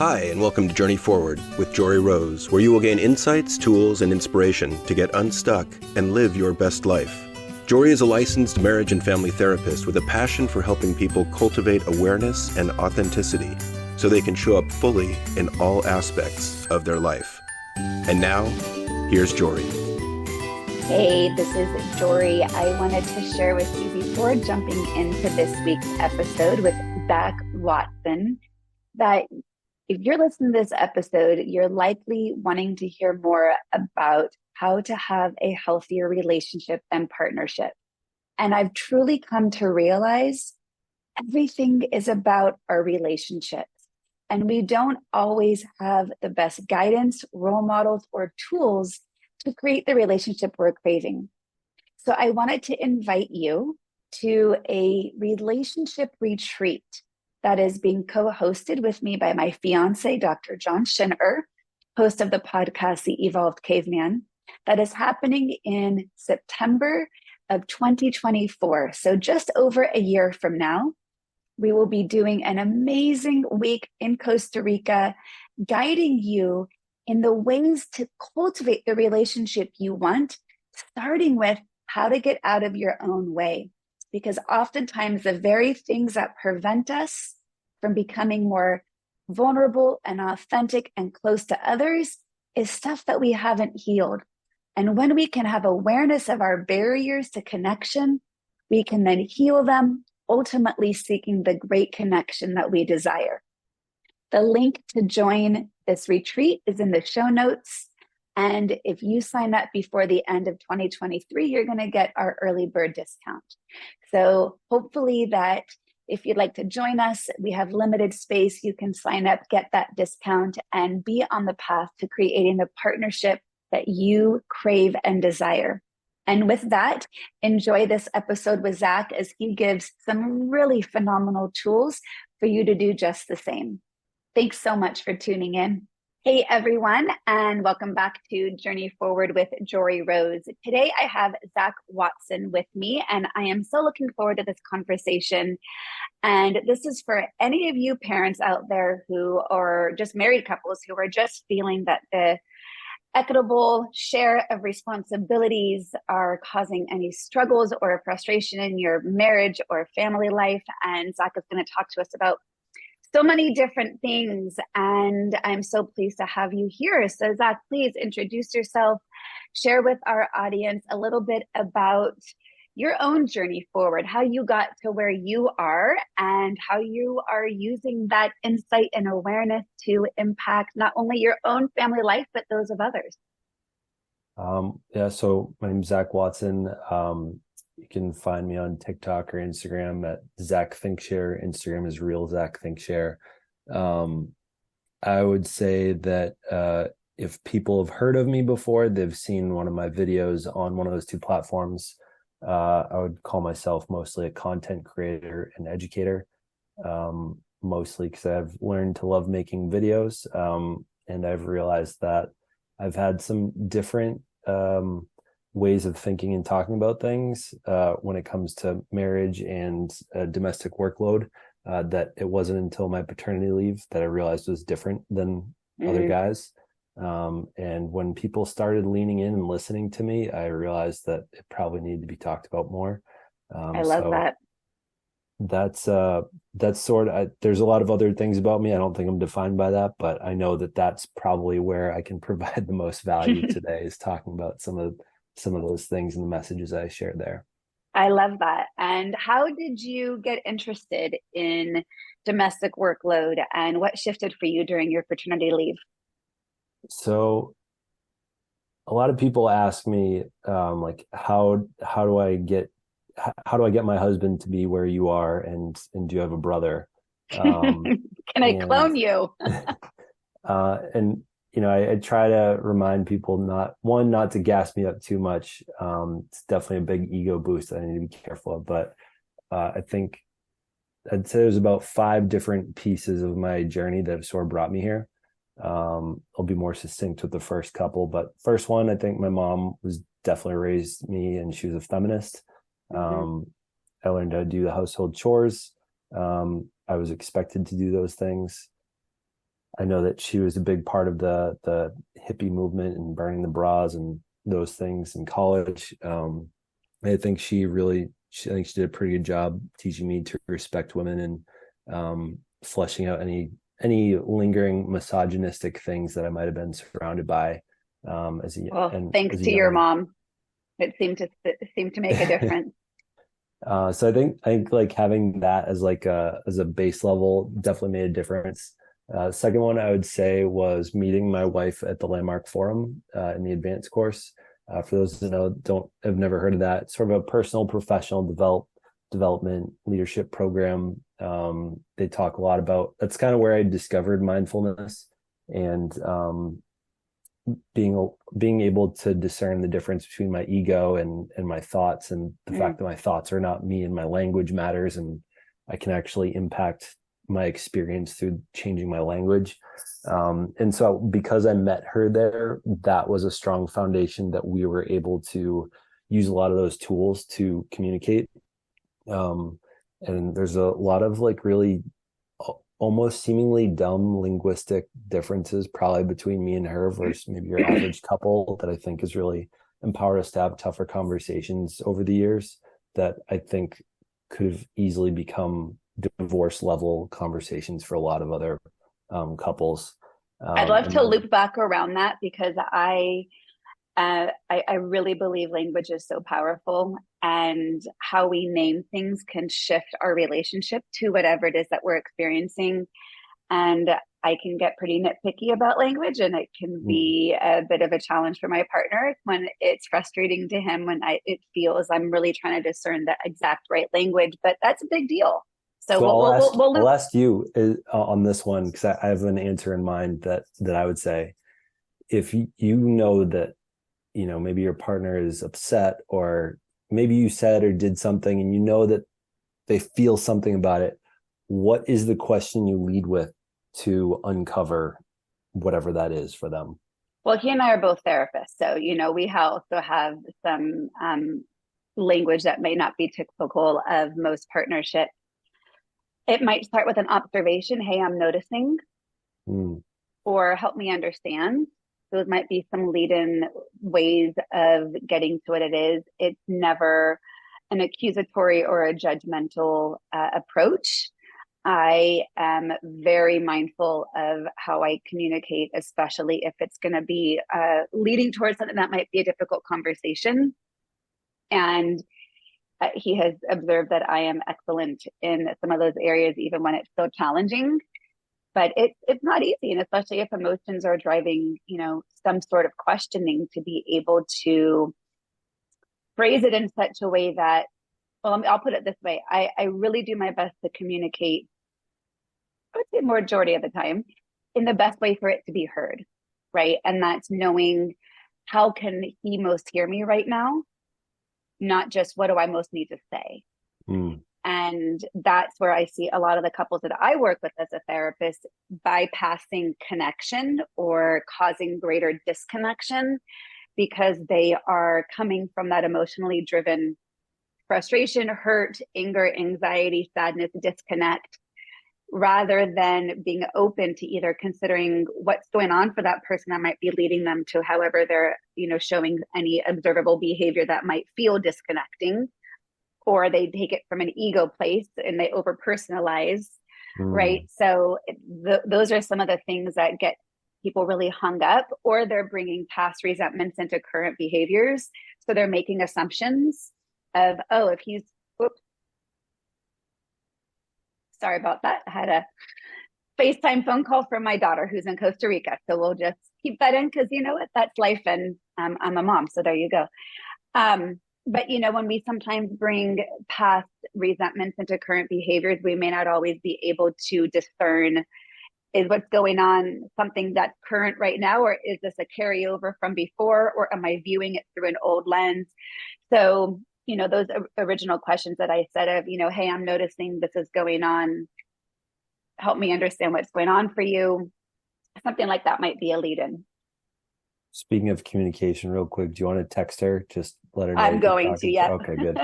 Hi, and welcome to Journey Forward with Jory Rose, where you will gain insights, tools, and inspiration to get unstuck and live your best life. Jory is a licensed marriage and family therapist with a passion for helping people cultivate awareness and authenticity so they can show up fully in all aspects of their life. And now, here's Jory. Hey, this is Jory. I wanted to share with you before jumping into this week's episode with Zach Watson that if you're listening to this episode, you're likely wanting to hear more about how to have a healthier relationship and partnership. And I've truly come to realize everything is about our relationships. And we don't always have the best guidance, role models, or tools to create the relationship we're craving. So I wanted to invite you to a relationship retreat that is being co-hosted with me by my fiance, Dr. John Schinner, host of the podcast, The Evolved Caveman, that is happening in September of 2024. So just over a year from now, we will be doing an amazing week in Costa Rica, guiding you in the ways to cultivate the relationship you want, starting with how to get out of your own way. Because oftentimes the very things that prevent us from becoming more vulnerable and authentic and close to others is stuff that we haven't healed. And when we can have awareness of our barriers to connection, we can then heal them, ultimately seeking the great connection that we desire. The link to join this retreat is in the show notes. And if you sign up before the end of 2023, you're going to get our early bird discount. So hopefully that if you'd like to join us, we have limited space. You can sign up, get that discount, and be on the path to creating the partnership that you crave and desire. And with that, enjoy this episode with Zach as he gives some really phenomenal tools for you to do just the same. Thanks so much for tuning in. Hey everyone, and welcome back to Journey Forward with Jory Rose. Today I have Zach Watson with me, and I am so looking forward to this conversation. And this is for any of you parents out there who are just married couples who are just feeling that the equitable share of responsibilities are causing any struggles or frustration in your marriage or family life. And Zach is going to talk to us about so many different things, and I'm so pleased to have you here. So Zach, please introduce yourself, share with our audience a little bit about your own journey forward, how you got to where you are, and how you are using that insight and awareness to impact not only your own family life, but those of others. So my name is Zach Watson. You can find me on TikTok or Instagram at Zach ThinkShare. Instagram is real Zach ThinkShare. I would say that if people have heard of me before, they've seen one of my videos on one of those two platforms. I would call myself mostly a content creator and educator, mostly because I've learned to love making videos. And I've realized that I've had some different ways of thinking and talking about things when it comes to marriage and domestic workload, that it wasn't until my paternity leave that I realized was different than other guys. And when people started leaning in and listening to me, I realized that it probably needed to be talked about more. I love that. That's sort of, there's a lot of other things about me. I don't think I'm defined by that, but I know that that's probably where I can provide the most value today, is talking about some of those things and the messages I share there. I love that. And how did you get interested in domestic workload, and what shifted for you during your paternity leave? So a lot of people ask me, like, how do I get my husband to be where you are? And do you have a brother? Can I clone you? And I try to remind people not to gas me up too much. It's definitely a big ego boost that I need to be careful of. But I think I'd say there's about 5 different pieces of my journey that have sort of brought me here. I'll be more succinct with the first couple, but first one, I think my mom was definitely raised me, and she was a feminist. I learned how to do the household chores. I was expected to do those things. I know that she was a big part of the hippie movement and burning the bras and those things in college. I think I think she did a pretty good job teaching me to respect women and fleshing out any lingering misogynistic things that I might have been surrounded by Well, thanks to your mom. It seemed to make a difference. So I think like having that as a base level definitely made a difference. Second one I would say was meeting my wife at the Landmark Forum in the advanced course. For those that have never heard of that, it's sort of a personal professional development leadership program. They talk a lot about, that's kind of where I discovered mindfulness and being able to discern the difference between my ego and my thoughts, and the fact that my thoughts are not me and my language matters, and I can actually impact my experience through changing my language. And so because I met her there, that was a strong foundation that we were able to use a lot of those tools to communicate. And there's a lot of like really almost seemingly dumb linguistic differences probably between me and her versus maybe your average couple that I think has really empowered us to have tougher conversations over the years that I think could have easily become divorce level conversations for a lot of other couples. I'd love to loop back around that, because I really believe language is so powerful, and how we name things can shift our relationship to whatever it is that we're experiencing. And I can get pretty nitpicky about language, and it can be a bit of a challenge for my partner when it's frustrating to him when it feels I'm really trying to discern the exact right language, but that's a big deal. So I'll ask you on this one, because I have an answer in mind that I would say, if you know that, maybe your partner is upset, or maybe you said or did something and you know that they feel something about it, what is the question you lead with to uncover whatever that is for them? Well, he and I are both therapists, so we also have some language that may not be typical of most partnerships. It might start with an observation. Hey, I'm noticing, or help me understand. Those might be some lead-in ways of getting to what it is. It's never an accusatory or a judgmental approach. I am very mindful of how I communicate, especially if it's going to be leading towards something that might be a difficult conversation. And he has observed that I am excellent in some of those areas, even when it's so challenging. But it's not easy, and especially if emotions are driving, some sort of questioning, to be able to phrase it in such a way that, well, I'll put it this way. I really do my best to communicate, I would say majority of the time, in the best way for it to be heard, right? And that's knowing how can he most hear me right now, not just what do I most need to say. And that's where I see a lot of the couples that I work with as a therapist bypassing connection or causing greater disconnection, because they are coming from that emotionally driven frustration, hurt, anger, anxiety, sadness, disconnect, rather than being open to either considering what's going on for that person that might be leading them to however they're, showing any observable behavior that might feel disconnecting, or they take it from an ego place and they over personalize, right? So those are some of the things that get people really hung up, or they're bringing past resentments into current behaviors. So they're making assumptions of, oh, if he's, oops, sorry about that. I had a FaceTime phone call from my daughter who's in Costa Rica. So we'll just keep that in, because you know what, that's life, and I'm a mom. So there you go. But when we sometimes bring past resentments into current behaviors, we may not always be able to discern, is what's going on something that's current right now, or is this a carryover from before, or am I viewing it through an old lens? So, those original questions that I said of, hey, I'm noticing this is going on. Help me understand what's going on for you. Something like that might be a lead-in. Speaking of communication, real quick, do you want to text her? Just let her know. I'm going to, yeah. Okay, good.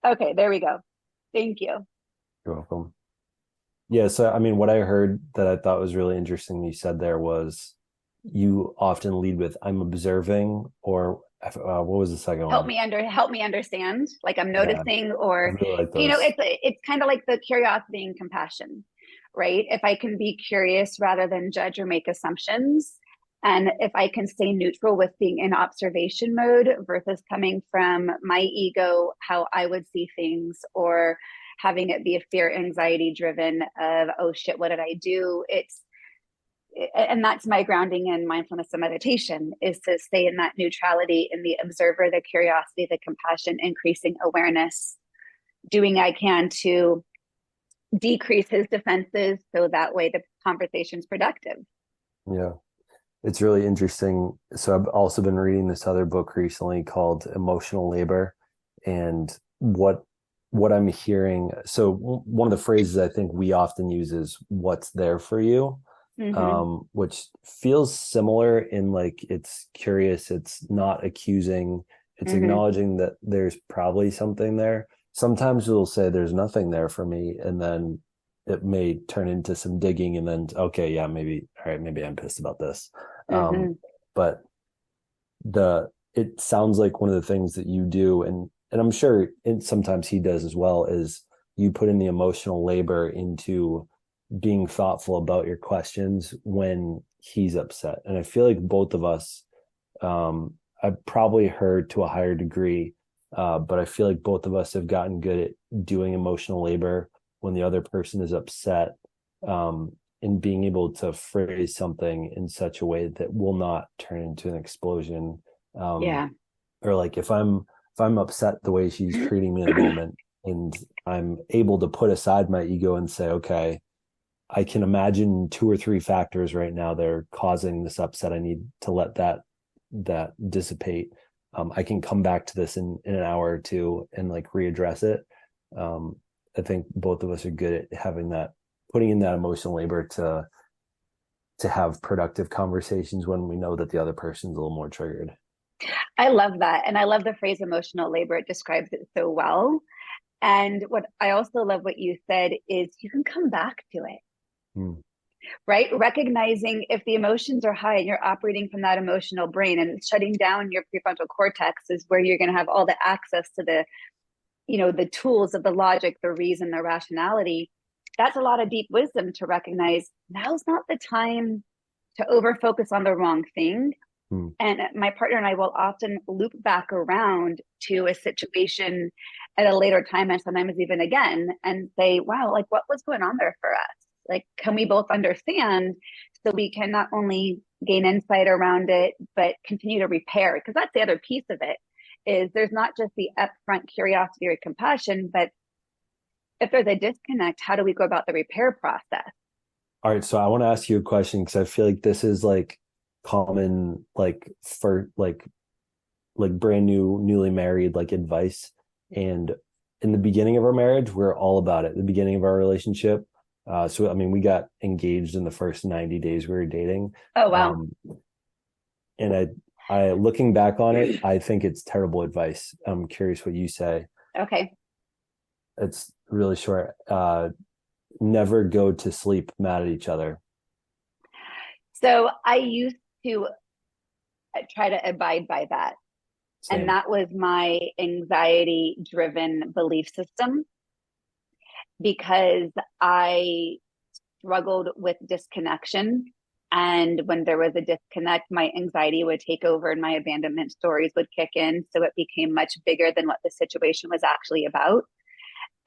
Okay, there we go. Thank you. You're welcome. Yeah. So, I mean, what I heard that I thought was really interesting you said there was you often lead with, I'm observing, or what was the second one? Help me understand, like I'm Yeah, noticing, I or really like those. it's kind of like the curiosity and compassion, right? If I can be curious rather than judge or make assumptions, and if I can stay neutral with being in observation mode versus coming from my ego, how I would see things, or having it be a fear anxiety driven of, oh shit, what did I do? It's And that's my grounding in mindfulness and meditation, is to stay in that neutrality, in the observer, the curiosity, the compassion, increasing awareness, doing I can to decrease his defenses so that way the conversation's productive. Yeah. It's really interesting. So I've also been reading this other book recently called Emotional Labor. And what I'm hearing, so one of the phrases I think we often use is what's there for you, Mm-hmm. which feels similar in like it's curious, it's not accusing, it's Mm-hmm. acknowledging that there's probably something there. Sometimes we'll say there's nothing there for me, and then it may turn into some digging, and then okay, yeah, maybe all right, maybe I'm pissed about this. Mm-hmm. But it sounds like one of the things that you do, and I'm sure sometimes he does as well, is you put in the emotional labor into being thoughtful about your questions when he's upset. And I feel like both of us, I've probably heard to a higher degree, but I feel like both of us have gotten good at doing emotional labor when the other person is upset, and being able to phrase something in such a way that will not turn into an explosion. Yeah. Or like if I'm upset the way she's treating me in the moment, and I'm able to put aside my ego and say, okay, I can imagine two or three factors right now that are causing this upset. I need to let that dissipate. I can come back to this in an hour or two and like readdress it. I think both of us are good at having that, putting in that emotional labor to have productive conversations when we know that the other person's a little more triggered. I love that. And I love the phrase emotional labor. It describes it so well. And what I also love what you said is you can come back to it, Hmm. right? Recognizing if the emotions are high and you're operating from that emotional brain, and shutting down your prefrontal cortex is where you're going to have all the access to the tools of the logic, the reason, the rationality. That's a lot of deep wisdom to recognize now's not the time to over focus on the wrong thing. Hmm. And my partner and I will often loop back around to a situation at a later time, and sometimes even again, and say, wow, like what was going on there for us? Like, can we both understand so we can not only gain insight around it, but continue to repair? Because that's the other piece of it, is there's not just the upfront curiosity or compassion, but if there's a disconnect, how do we go about the repair process? All right, so I want to ask you a question because I feel like this is like common, like for like brand new, newly married, like advice. And in the beginning of our marriage, we're all about it. The beginning of our relationship. So I mean, we got engaged in the first 90 days we were dating. Oh, wow. Um, and I looking back on it, I think it's terrible advice. I'm curious what you say. Okay. It's really short. Never go to sleep mad at each other. So I used to try to abide by that. And Same. that was my anxiety driven belief system, because I struggled with disconnection. And when there was a disconnect, my anxiety would take over and my abandonment stories would kick in. So it became much bigger than what the situation was actually about.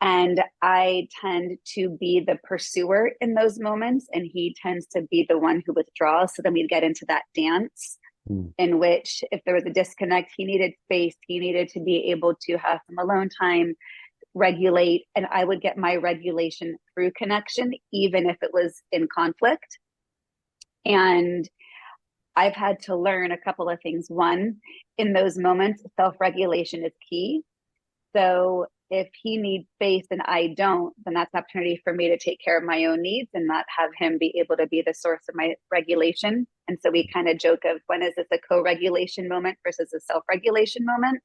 And I tend to be the pursuer in those moments, and he tends to be the one who withdraws. So then we'd get into that dance Mm. in which, if there was a disconnect, he needed space, he needed to be able to have some alone time, regulate, and I would get my regulation through connection, even if it was in conflict. And I've had to learn a couple of things. One, in those moments, self regulation is key. So if he needs space and I don't, then that's an opportunity for me to take care of my own needs and not have him be able to be the source of my regulation. And so we kind of joke of, when is this a co-regulation moment versus a self-regulation moment?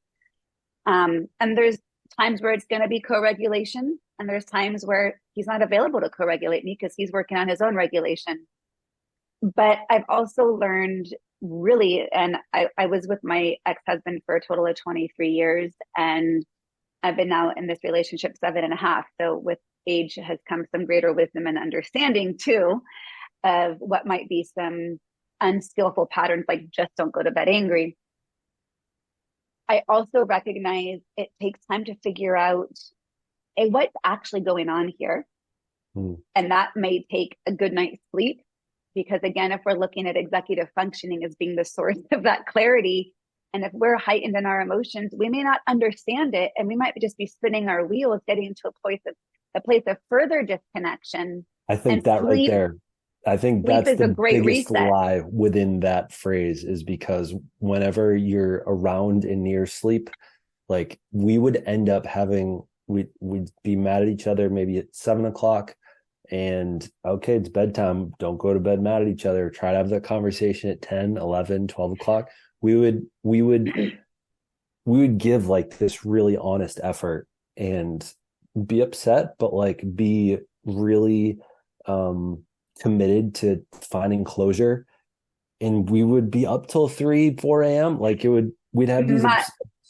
And there's times where it's going to be co-regulation, and there's times where he's not available to co-regulate me because he's working on his own regulation. But I've also learned really, and I was with my ex-husband for a total of 23 years, and I've been now in this relationship 7.5. So with age has come some greater wisdom and understanding too of what might be some unskillful patterns, like just don't go to bed angry. I also recognize it takes time to figure out what's actually going on here. And that may take a good night's sleep, because again, if we're looking at executive functioning as being the source of that clarity, and if we're heightened in our emotions, we may not understand it, and we might just be spinning our wheels, getting into a place of further disconnection. I think that right there, I think that's the biggest lie within that phrase, is because whenever you're around and near sleep, like we would end up we'd be mad at each other maybe at 7:00, and okay, it's bedtime. Don't go to bed mad at each other. Try to have that conversation at 10, 11, 12 o'clock. We would give like this really honest effort and be upset, but like be really committed to finding closure, and we would be up till 3, 4 a.m. Like we'd have these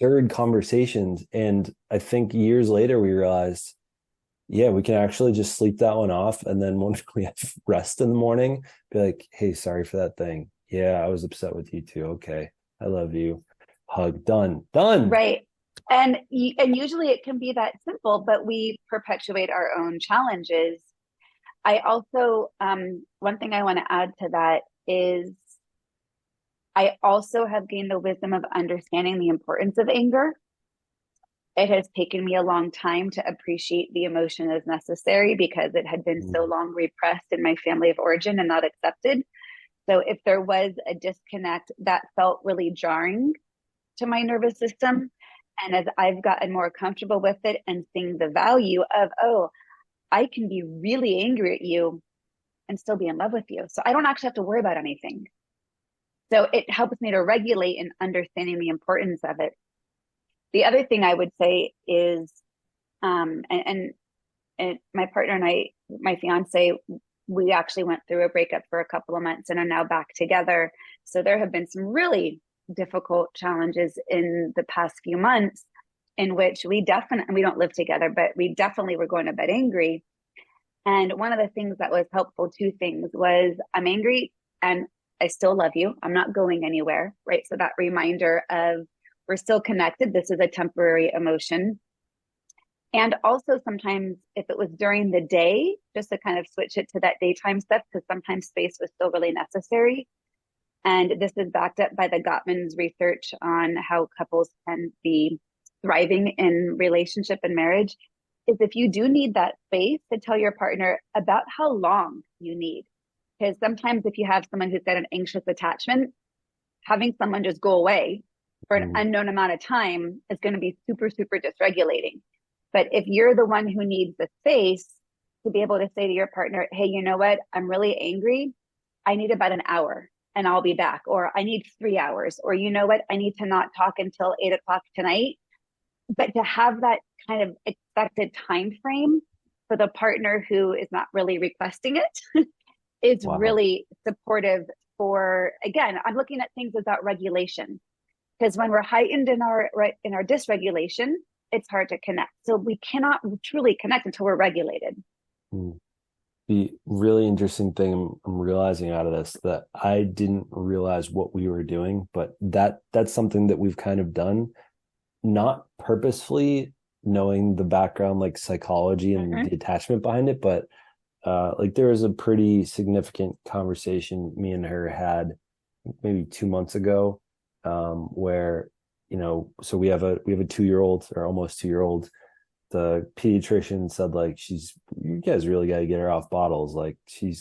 absurd conversations. And I think years later we realized, yeah, we can actually just sleep that one off, and then when we have rest in the morning, be like, hey, sorry for that thing. Yeah, I was upset with you too. Okay, I love you. Hug. Done. Right. And usually it can be that simple, but we perpetuate our own challenges. I also, one thing I want to add to that is I also have gained the wisdom of understanding the importance of anger. It has taken me a long time to appreciate the emotion as necessary, because it had been so long repressed in my family of origin and not accepted. So if there was a disconnect, that felt really jarring to my nervous system. And as I've gotten more comfortable with it and seeing the value of, oh, I can be really angry at you and still be in love with you, so I don't actually have to worry about anything. So it helps me to regulate and understanding the importance of it. The other thing I would say is, and my partner and I, my fiance, we actually went through a breakup for a couple of months and are now back together. So there have been some really difficult challenges in the past few months in which we don't live together, but we definitely were going to bed angry. And one of the things that was helpful, two things, was I'm angry and I still love you. I'm not going anywhere, right? So that reminder of we're still connected. This is a temporary emotion. And also sometimes if it was during the day, just to kind of switch it to that daytime stuff, because sometimes space was still really necessary. And this is backed up by the Gottman's research on how couples can be thriving in relationship and marriage, is if you do need that space, to tell your partner about how long you need. Because sometimes if you have someone who's got an anxious attachment, having someone just go away for an unknown amount of time is going to be super, super dysregulating. But if you're the one who needs the space, to be able to say to your partner, hey, you know what? I'm really angry. I need about an hour and I'll be back. Or I need 3 hours. Or you know what? I need to not talk until 8 o'clock tonight. But to have that kind of expected time frame for the partner who is not really requesting it is really supportive for, again, I'm looking at things about regulation. Because when we're heightened in our dysregulation, it's hard to connect. So we cannot truly connect until we're regulated. The really interesting thing I'm realizing out of this, that I didn't realize what we were doing, but that's something that we've kind of done, not purposefully, knowing the background, like psychology and the attachment behind it, but like there was a pretty significant conversation me and her had maybe 2 months ago, where, you know, so we have a 2-year-old, or almost 2-year-old. The pediatrician said, like, you guys really got to get her off bottles. Like she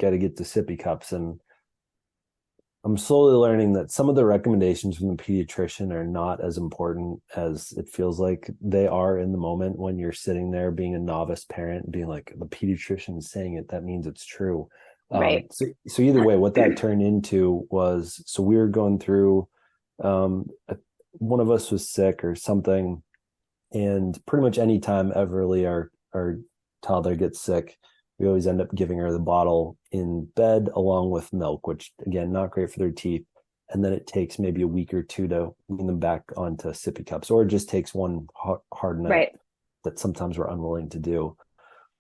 got to get the sippy cups. And I'm slowly learning that some of the recommendations from the pediatrician are not as important as it feels like they are in the moment when you're sitting there being a novice parent and being like, the pediatrician is saying it, that means it's true. Right. So either way, what that turned into was, so we were going through, one of us was sick or something, And pretty much anytime Everly, our toddler, gets sick, we always end up giving her the bottle in bed along with milk, which again, not great for their teeth. And then it takes maybe a week or two to wean them back onto sippy cups, or it just takes one hard night Right. that sometimes we're unwilling to do.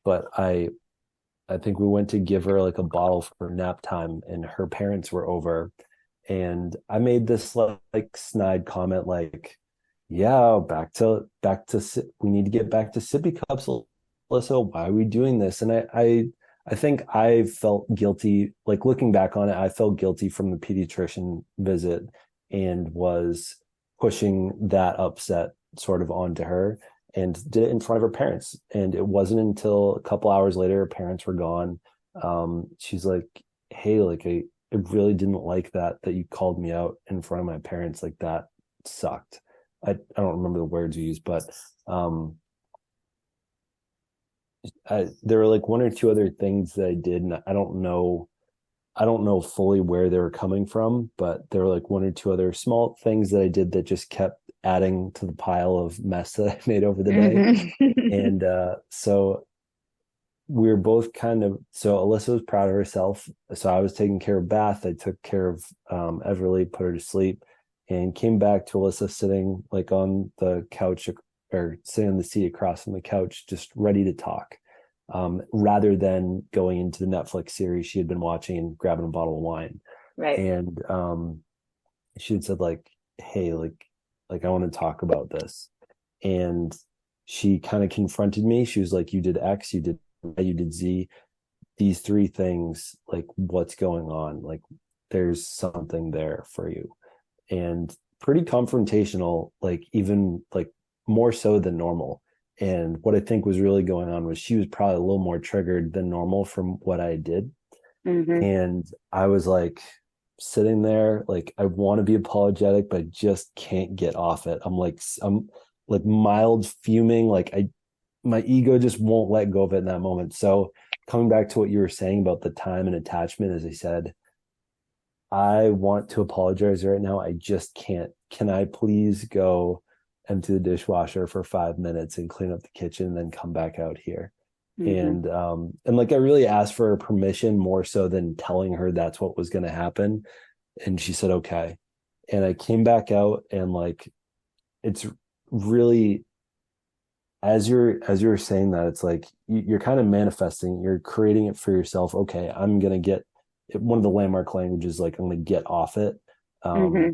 But I think we went to give her like a bottle for nap time, and her parents were over, and I made this like snide comment like, yeah, we need to get back to sippy cups, Alyssa. Why are we doing this? And I think I felt guilty, like looking back on it, I felt guilty from the pediatrician visit and was pushing that upset sort of onto her and did it in front of her parents. And it wasn't until a couple hours later, her parents were gone. She's like, hey, like I really didn't like that you called me out in front of my parents. Like that sucked. I don't remember the words you used, but there were like one or two other things that I did, and I don't know fully where they were coming from, but there were like one or two other small things that I did that just kept adding to the pile of mess that I made over the day. Mm-hmm. And so we were both so Alyssa was proud of herself. So I was taking care of Bath. I took care of Everly, put her to sleep, and came back to Alyssa sitting like on the couch, or sitting on the seat across from the couch, just ready to talk. Rather than going into the Netflix series she had been watching and grabbing a bottle of wine. Right. And she had said like, hey, like I want to talk about this. And she kind of confronted me. She was like, you did X, you did Y, you did Z, these three things, like what's going on? Like there's something there for you. And pretty confrontational, like even like more so than normal. And what I think was really going on was she was probably a little more triggered than normal from what I did. Mm-hmm. And I was like sitting there, like I want to be apologetic, but I just can't get off it. I'm like mild fuming, like my ego just won't let go of it in that moment. So coming back to what you were saying about the time and attachment, as I said, I want to apologize right now. I just can't. Can I please go empty the dishwasher for 5 minutes and clean up the kitchen and then come back out here? Mm-hmm. And like I really asked for her permission more so than telling her that's what was going to happen. And she said, okay. And I came back out, and like, it's really, as you're saying that, it's like you're kind of manifesting, you're creating it for yourself. Okay, I'm going to get one of the landmark languages, like I'm going to get off it. Mm-hmm.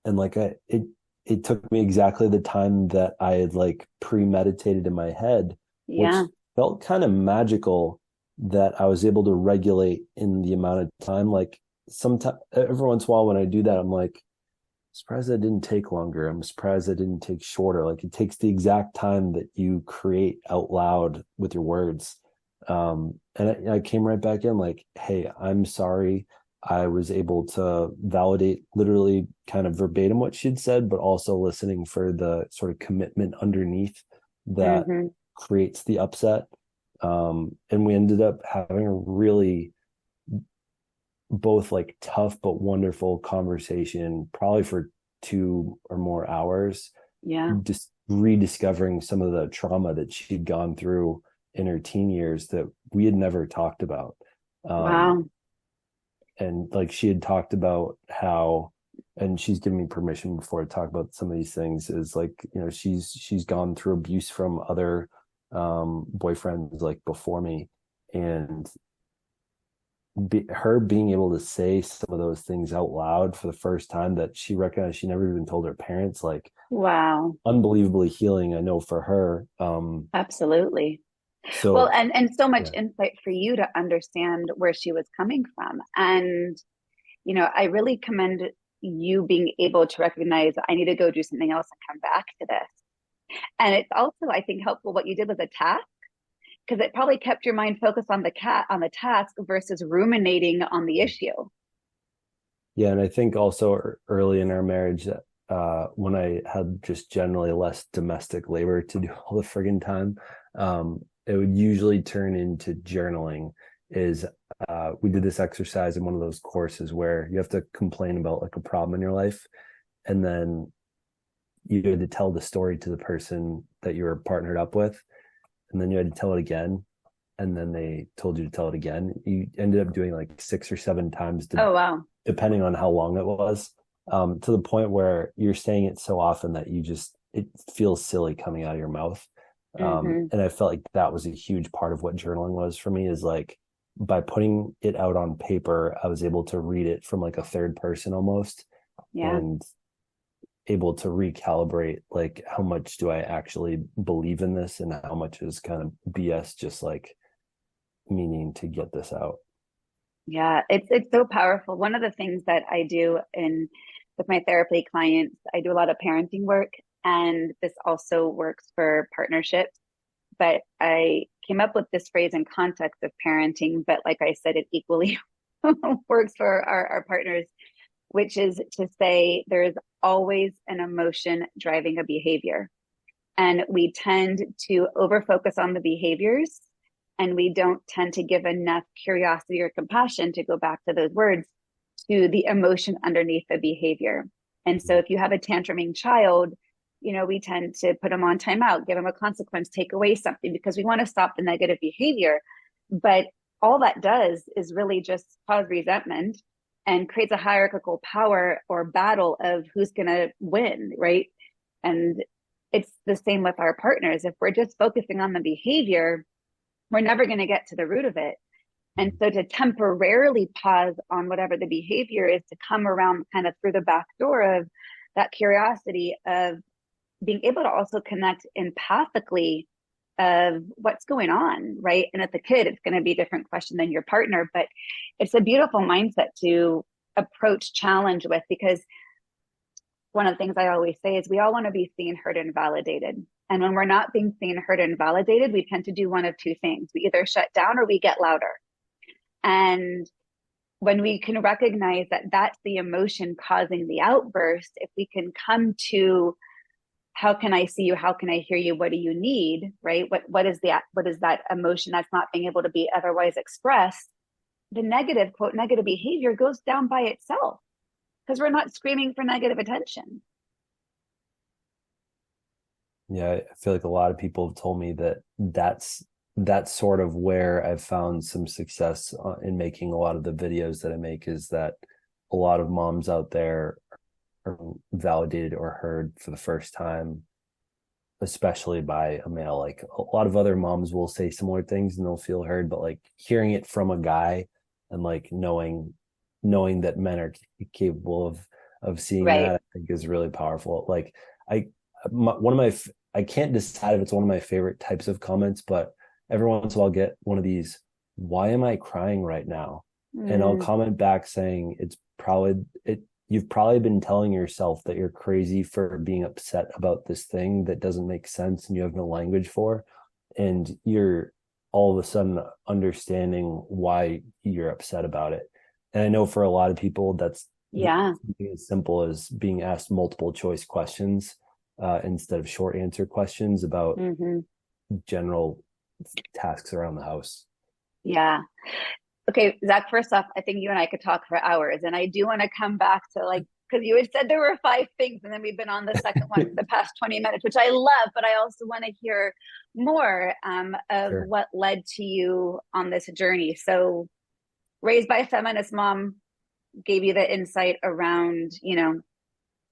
And like it took me exactly the time that I had like premeditated in my head, which Yeah. felt kind of magical, that I was able to regulate in the amount of time. Like sometimes, every once in a while when I do that, I'm like, surprised that didn't take longer. I'm surprised that didn't take shorter. Like it takes the exact time that you create out loud with your words. And I came right back in like, hey, I'm sorry. I was able to validate literally kind of verbatim what she'd said, but also listening for the sort of commitment underneath that Mm-hmm. creates the upset. And we ended up having a really both like tough but wonderful conversation, probably for 2 or more hours, Yeah. just rediscovering some of the trauma that she'd gone through in her teen years that we had never talked about. Wow. And like she had talked about how, and she's given me permission before to talk about some of these things, is like, you know, she's gone through abuse from other boyfriends like before me, and her being able to say some of those things out loud for the first time that she recognized she never even told her parents, like Wow. unbelievably healing, I know, for her. Absolutely. Well, So and so much yeah. insight for you to understand where she was coming from. And, I really commend you being able to recognize I need to go do something else and come back to this. And it's also, I think, helpful what you did with a task, because it probably kept your mind focused on the task versus ruminating on the issue. Yeah, and I think also early in our marriage, when I had just generally less domestic labor to do all the friggin' time, it would usually turn into journaling. We did this exercise in one of those courses where you have to complain about like a problem in your life, and then you had to tell the story to the person that you were partnered up with, and then you had to tell it again, and then they told you to tell it again. You ended up doing like 6 or 7 times, Oh, wow. depending on how long it was, to the point where you're saying it so often that it feels silly coming out of your mouth. And I felt like that was a huge part of what journaling was for me, is like, by putting it out on paper, I was able to read it from like a third person almost, and able to recalibrate, like, how much do I actually believe in this and how much is kind of BS, just like meaning to get this out. Yeah, it's so powerful. One of the things that I do with my therapy clients, I do a lot of parenting work, and this also works for partnerships. But I came up with this phrase in context of parenting, but like I said, it equally works for our partners, which is to say there is always an emotion driving a behavior. And we tend to overfocus on the behaviors, and we don't tend to give enough curiosity or compassion, to go back to those words, to the emotion underneath the behavior. And so if you have a tantruming child, we tend to put them on timeout, give them a consequence, take away something, because we want to stop the negative behavior. But all that does is really just cause resentment and creates a hierarchical power or battle of who's going to win, right? And it's the same with our partners. If we're just focusing on the behavior, we're never going to get to the root of it. And so to temporarily pause on whatever the behavior is, to come around kind of through the back door of that curiosity of being able to also connect empathically of what's going on, right? And as a kid, it's going to be a different question than your partner, but it's a beautiful mindset to approach challenge with, because one of the things I always say is we all want to be seen, heard, and validated. And when we're not being seen, heard, and validated, we tend to do one of two things. We either shut down or we get louder. And when we can recognize that that's the emotion causing the outburst, if we can come to, how can I see you? How can I hear you? What do you need? Right? What is that emotion that's not being able to be otherwise expressed? The negative, quote, negative behavior goes down by itself, because we're not screaming for negative attention. Yeah, I feel like a lot of people have told me that that's sort of where I've found some success in making a lot of the videos that I make, is that a lot of moms out there are validated or heard for the first time, especially by a male. Like, a lot of other moms will say similar things and they'll feel heard, but like hearing it from a guy, and like knowing that men are capable of seeing that, I think is really powerful. Like, I can't decide if it's one of my favorite types of comments, but every once in a while I'll get one of these, "Why am I crying right now?" And I'll comment back saying, you've probably been telling yourself that you're crazy for being upset about this thing that doesn't make sense and you have no language for. And you're all of a sudden understanding why you're upset about it. And I know for a lot of people, that's as simple as being asked multiple choice questions instead of short answer questions about general tasks around the house. Yeah. Okay, Zach, first off, I think you and I could talk for hours. And I do want to come back to, because you had said there were 5 things, and then we've been on the second one for the past 20 minutes, which I love, but I also want to hear more of what led to you on this journey. So raised by a feminist mom gave you the insight around,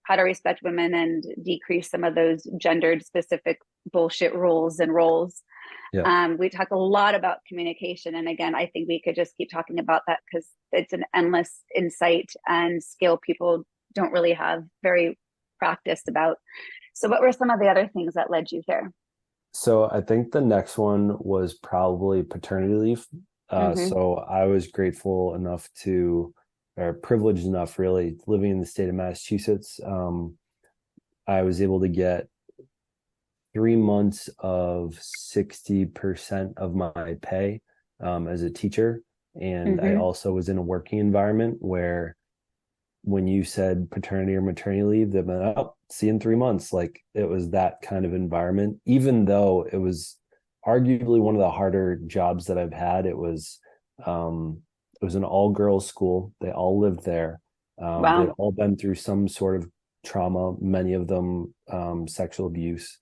how to respect women and decrease some of those gendered specific bullshit rules and roles. Yeah. We talk a lot about communication. And again, I think we could just keep talking about that, because it's an endless insight and skill people don't really have very practiced about. So what were some of the other things that led you here? So I think the next one was probably paternity leave. So I was grateful enough or privileged enough, really, living in the state of Massachusetts. I was able to get 3 months of 60% of my pay as a teacher. And I also was in a working environment where, when you said paternity or maternity leave, they meant, "Oh, see you in 3 months." Like, it was that kind of environment, even though it was arguably one of the harder jobs that I've had. It was an all-girls school. They all lived there. They'd all been through some sort of trauma, many of them sexual abuse,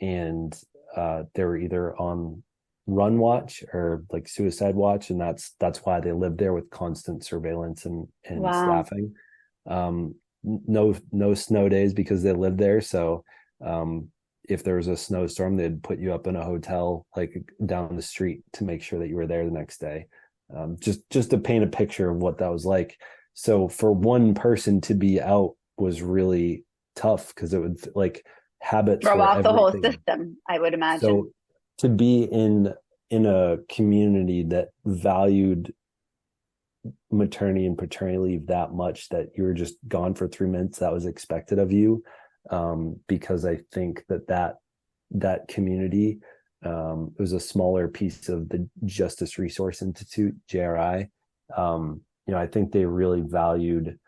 and they were either on run watch or like suicide watch, and that's why they lived there with constant surveillance and Wow. staffing. No snow days because they lived there, so if there was a snowstorm, they'd put you up in a hotel like down the street to make sure that you were there the next day. Just to paint a picture of what that was like. So for one person to be out was really tough because it would like habits Throw were off the whole everything. system, I would imagine. So to be in a community that valued maternity and paternity leave that much that you were just gone for 3 minutes, that was expected of you, because I think that community, it was a smaller piece of the Justice Resource Institute, JRI. I think they really valued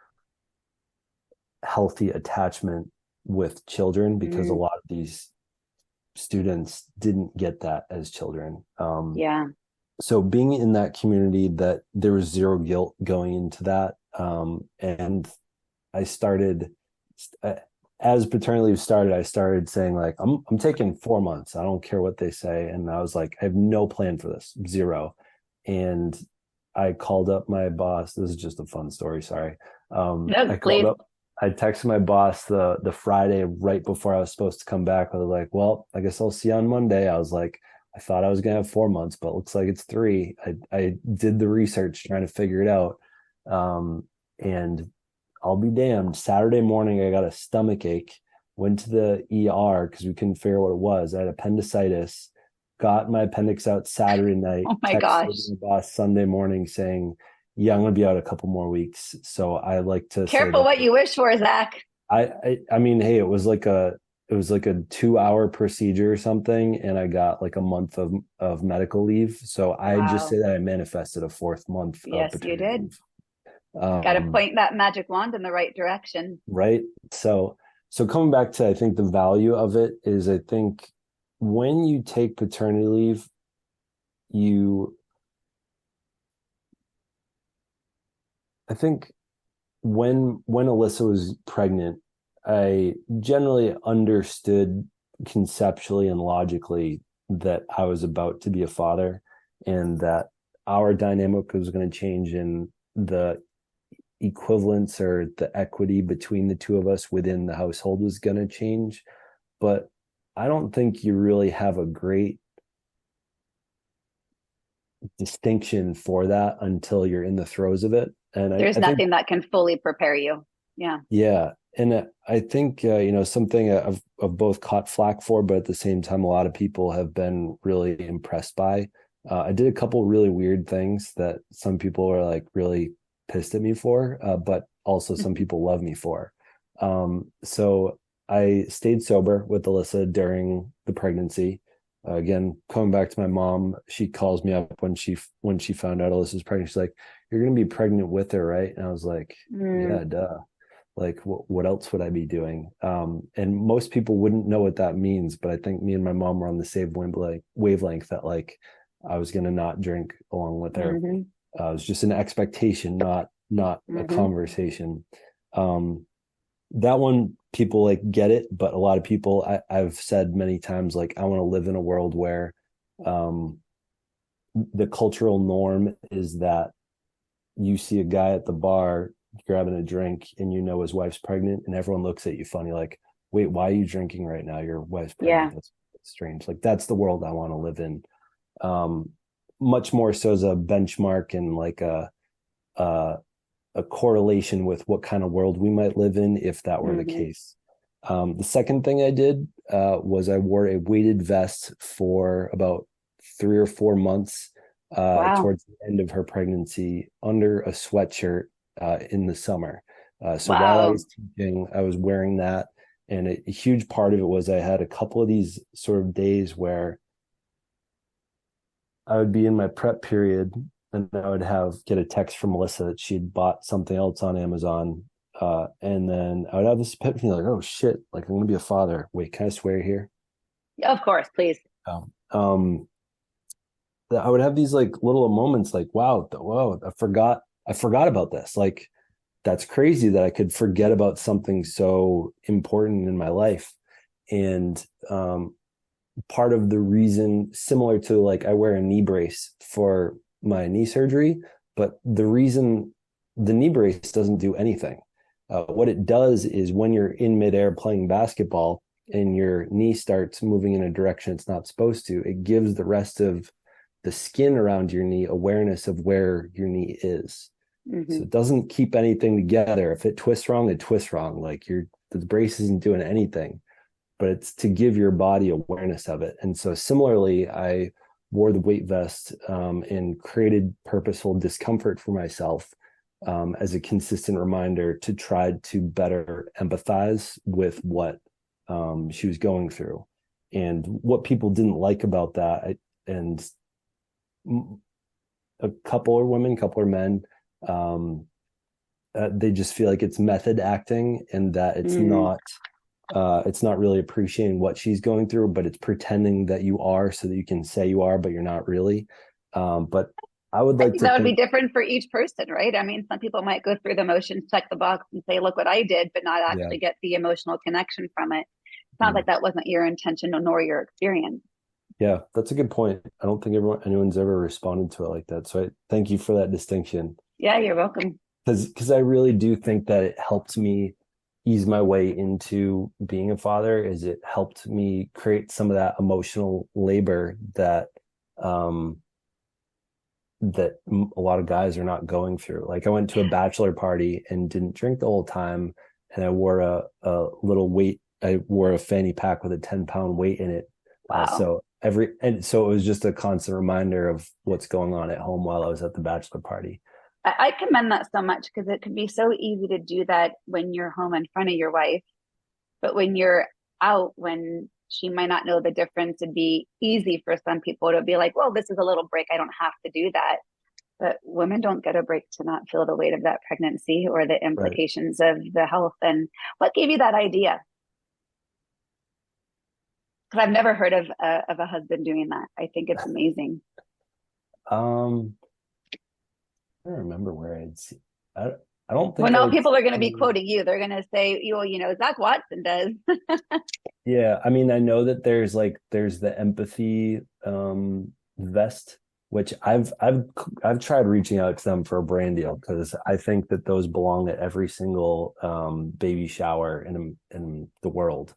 healthy attachment with children because a lot of these students didn't get that as children. Yeah. So being in that community, that there was zero guilt going into that. And I started, as paternity leave started, I started saying like, I'm taking 4 months. I don't care what they say. And I was like, I have no plan for this, zero. And I called up my boss. This is just a fun story. Sorry. No, please. I texted my boss the Friday right before I was supposed to come back. I was like, well, I guess I'll see you on Monday. I was like, I thought I was going to have 4 months, but it looks like it's 3. I did the research trying to figure it out. And I'll be damned. Saturday morning, I got a stomach ache, went to the ER because we couldn't figure out what it was. I had appendicitis, got my appendix out Saturday night, Oh my texted gosh. my boss Sunday morning saying, yeah, I'm going to be out a couple more weeks. So I like to say Careful that what you wish for, Zach. I mean, hey, it was like a 2-hour procedure or something, and I got like a month of medical leave. So I just Wow. say that I manifested a 4th month of Yes, you paternity did. leave. Got to point that magic wand in the right direction. Right. So coming back to, I think the value of it is, I think when you take paternity leave, I think when Alyssa was pregnant, I generally understood conceptually and logically that I was about to be a father, and that our dynamic was going to change, and the equivalence or the equity between the two of us within the household was going to change. But I don't think you really have a great distinction for that until you're in the throes of it. And There's I think, nothing that can fully prepare you. Yeah. yeah. And I think, something I've both caught flack for, but at the same time, a lot of people have been really impressed by. I did a couple really weird things that some people are like really pissed at me for, but also some people love me for. So I stayed sober with Alyssa during the pregnancy. Again, coming back to my mom, she calls me up when she found out Alyssa's pregnant. She's like, "You're going to be pregnant with her, right?" And I was like, "Yeah, duh. Like, what else would I be doing?" And most people wouldn't know what that means, but I think me and my mom were on the same wavelength that like I was going to not drink along with her. Mm-hmm. It was just an expectation, not a conversation. That one, people like get it, but a lot of people, I've said many times, like, I want to live in a world where the cultural norm is that you see a guy at the bar grabbing a drink and his wife's pregnant, and everyone looks at you funny, like, wait, why are you drinking right now? Your wife's pregnant. Yeah. That's strange. Like, that's the world I want to live in. Much more so as a benchmark and like a correlation with what kind of world we might live in if that were the case. The second thing I did was I wore a weighted vest for about 3 or 4 months towards the end of her pregnancy under a sweatshirt in the summer. So while I was teaching, I was wearing that. And a huge part of it was I had a couple of these sort of days where I would be in my prep period and I would get a text from Melissa that she'd bought something else on Amazon. And then I would have this epiphany like, oh shit, like I'm going to be a father. Wait, can I swear here? Of course, please. I would have these like little moments like, wow, I forgot about this. Like that's crazy that I could forget about something so important in my life. And part of the reason, similar to like I wear a knee brace for my knee surgery, but the reason the knee brace doesn't do anything. What it does is when you're in midair playing basketball and your knee starts moving in a direction it's not supposed to, it gives the rest of the skin around your knee awareness of where your knee is. Mm-hmm. So it doesn't keep anything together. If it twists wrong, it twists wrong. Like the brace isn't doing anything, but it's to give your body awareness of it. And so similarly, I wore the weight vest and created purposeful discomfort for myself as a consistent reminder to try to better empathize with what she was going through. And what people didn't like about that, and a couple are women, couple are men, they just feel like it's method acting, and that it's not really appreciating what she's going through, but it's pretending that you are so that you can say you are, but you're not really. But I would like that would be different for each person, right? I mean, some people might go through the motions, check the box and say, look what I did, but not actually get the emotional connection from it. It's not like that wasn't your intention nor your experience. Yeah, that's a good point. I don't think anyone's ever responded to it like that. So I thank you for that distinction. Yeah, you're welcome. Because I really do think that it helped me ease my way into being a father. Is it helped me create some of that emotional labor that that a lot of guys are not going through. Like I went to a bachelor party and didn't drink the whole time, and I wore a little weight. I wore a fanny pack with a 10-pound weight in it. Wow. So it was just a constant reminder of what's going on at home while I was at the bachelor party. I commend that so much, because it can be so easy to do that when you're home in front of your wife, but when you're out, when she might not know the difference, it'd be easy for some people to be like, well, this is a little break, I don't have to do that. But women don't get a break to not feel the weight of that pregnancy or the implications of the health. And what gave you that idea? Because I've never heard of a husband doing that. I think it's amazing. I don't remember where I'd see. I don't think. Well, now people are going to be quoting you. They're going to say, Zach Watson does. Yeah, I mean, I know that there's the empathy vest, which I've tried reaching out to them for a brand deal, because I think that those belong at every single baby shower in the world.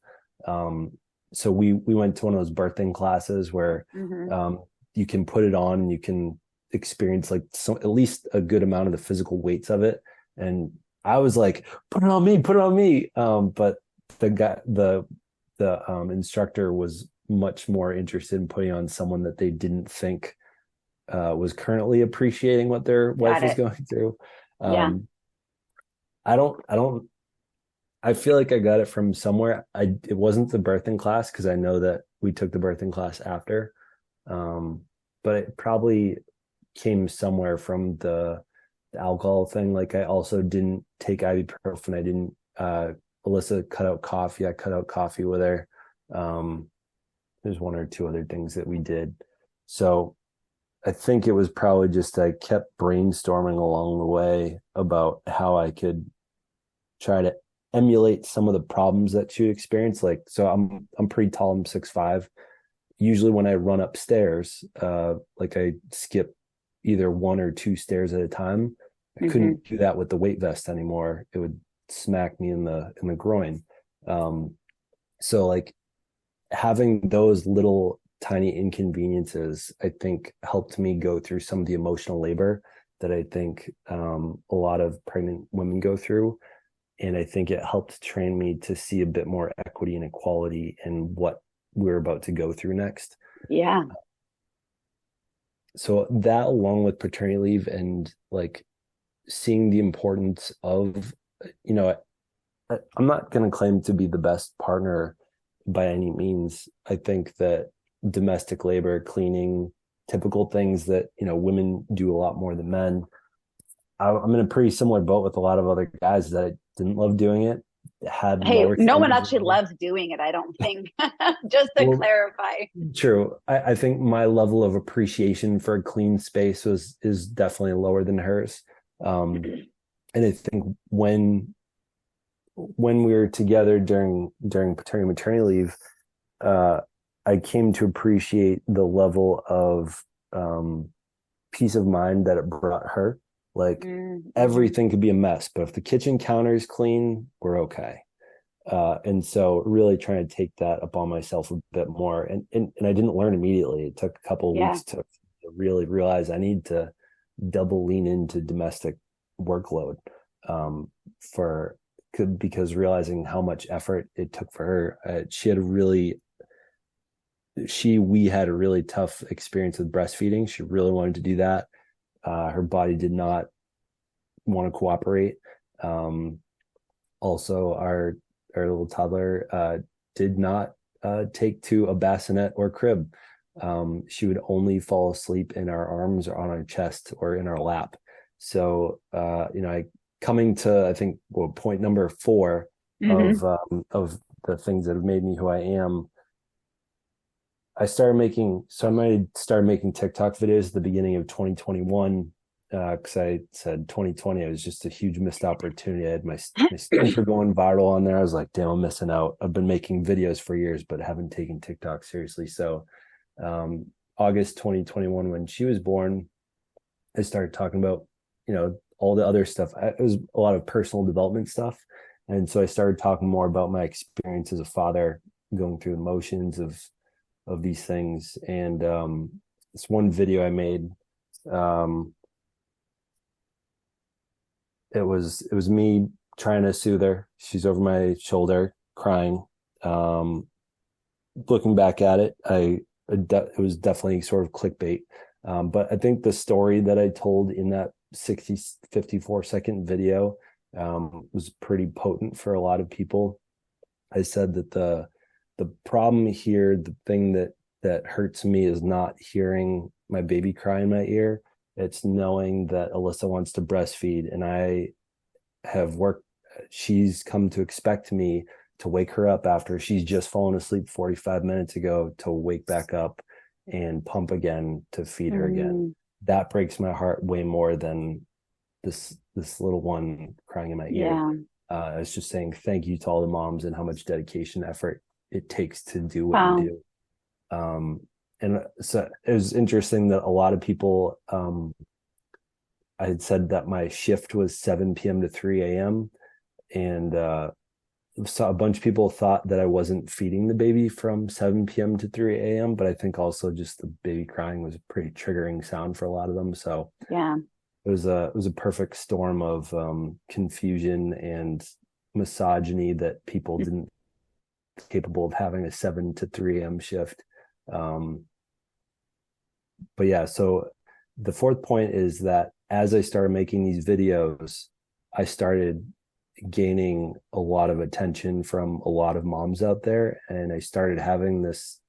So we went to one of those birthing classes where you can put it on and you can experience at least a good amount of the physical weights of it. And I was like, put it on me. But the instructor was much more interested in putting on someone that they didn't think was currently appreciating what their wife was going through. I feel like I got it from somewhere. It wasn't the birthing class, because I know that we took the birthing class after, but it probably came somewhere from the alcohol thing. Like I also didn't take ibuprofen. I didn't. Alyssa cut out coffee. I cut out coffee with her. There's one or two other things that we did. So I think it was probably just I kept brainstorming along the way about how I could try to emulate some of the problems that she experienced. Like, so I'm pretty tall. I'm 6'5". Usually when I run upstairs, I skip either one or two stairs at a time. I couldn't do that with the weight vest anymore. It would smack me in the groin. So like having those little tiny inconveniences, I think, helped me go through some of the emotional labor that I think a lot of pregnant women go through. And I think it helped train me to see a bit more equity and equality in what we're about to go through next. Yeah. So that, along with paternity leave and like seeing the importance of, I'm not going to claim to be the best partner by any means. I think that domestic labor, cleaning, typical things that, women do a lot more than men. I'm in a pretty similar boat with a lot of other guys that I didn't love doing it. No one actually loves doing it, I don't think. Just to clarify. True. I think my level of appreciation for a clean space is definitely lower than hers. I And I think when we were together during paternity maternity leave, uh, I came to appreciate the level of peace of mind that it brought her. Like everything could be a mess, but if the kitchen counter is clean, we're okay. And so really trying to take that upon myself a bit more. And I didn't learn immediately. It took a couple of Yeah. weeks to really realize I need to double lean into domestic workload for because realizing how much effort it took for her. We had a really tough experience with breastfeeding. She really wanted to do that. Her body did not want to cooperate. Also, our little toddler did not take to a bassinet or crib. She would only fall asleep in our arms or on our chest or in our lap. So, coming to, I think, point number 4 of the things that have made me who I am, I started making TikTok videos at the beginning of 2021 because I said 2020 it was just a huge missed opportunity. I had my students were going viral on there. I was like, damn, I'm missing out. I've been making videos for years, but haven't taken TikTok seriously. So August 2021, when she was born, I started talking about, all the other stuff. It was a lot of personal development stuff. And so I started talking more about my experience as a father, going through the motions of these things. And this one video I made, it was me trying to soothe her. She's over my shoulder crying. Looking back at it, it was definitely sort of clickbait. But I think the story that I told in that 54-second video was pretty potent for a lot of people. I said that the problem here, the thing that hurts me is not hearing my baby cry in my ear. It's knowing that Alyssa wants to breastfeed, and she's come to expect me to wake her up after she's just fallen asleep 45 minutes ago, to wake back up and pump again to feed her again. That breaks my heart way more than this little one crying in my ear. Yeah. I was just saying thank you to all the moms and how much dedication, effort it takes to do what you do. And so it was interesting that a lot of people, I had said that my shift was 7 p.m. to 3 a.m. And so a bunch of people thought that I wasn't feeding the baby from 7 p.m. to 3 a.m. But I think also just the baby crying was a pretty triggering sound for a lot of them. So yeah, it was a perfect storm of confusion and misogyny that people didn't capable of having a 7 to 3 a.m. shift. But yeah, so the fourth point is that as I started making these videos, I started gaining a lot of attention from a lot of moms out there. And I started having this,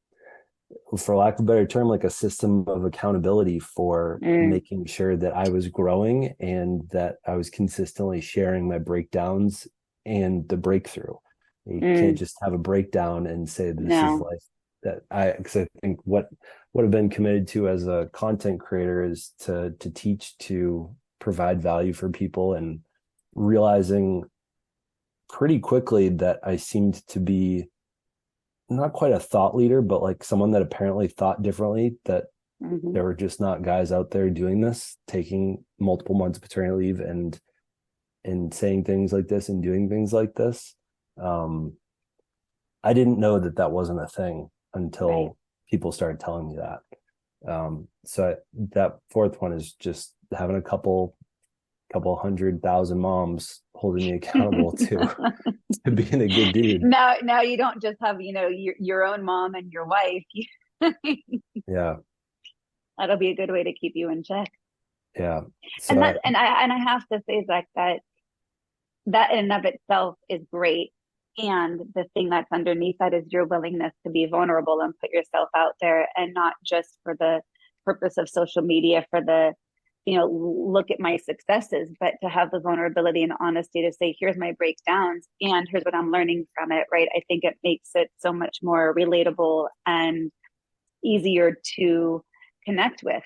for lack of a better term, like a system of accountability for making sure that I was growing and that I was consistently sharing my breakdowns and the breakthrough. You can't just have a breakdown and say this is life. Because I think what I've been committed to as a content creator is to teach, to provide value for people, and realizing pretty quickly that I seemed to be not quite a thought leader, but like someone that apparently thought differently, that there were just not guys out there doing this, taking multiple months of paternity leave and saying things like this and doing things like this. I didn't know that wasn't a thing until people started telling me that. So that fourth one is just having a couple 100,000 moms holding me accountable to being a good dude. Now you don't just have, your own mom and your wife. Yeah. That'll be a good way to keep you in check. Yeah. So and I have to say, Zach, that in and of itself is great. And the thing that's underneath that is your willingness to be vulnerable and put yourself out there, and not just for the purpose of social media, for the, look at my successes, but to have the vulnerability and honesty to say, here's my breakdowns and here's what I'm learning from it, right? I think it makes it so much more relatable and easier to connect with,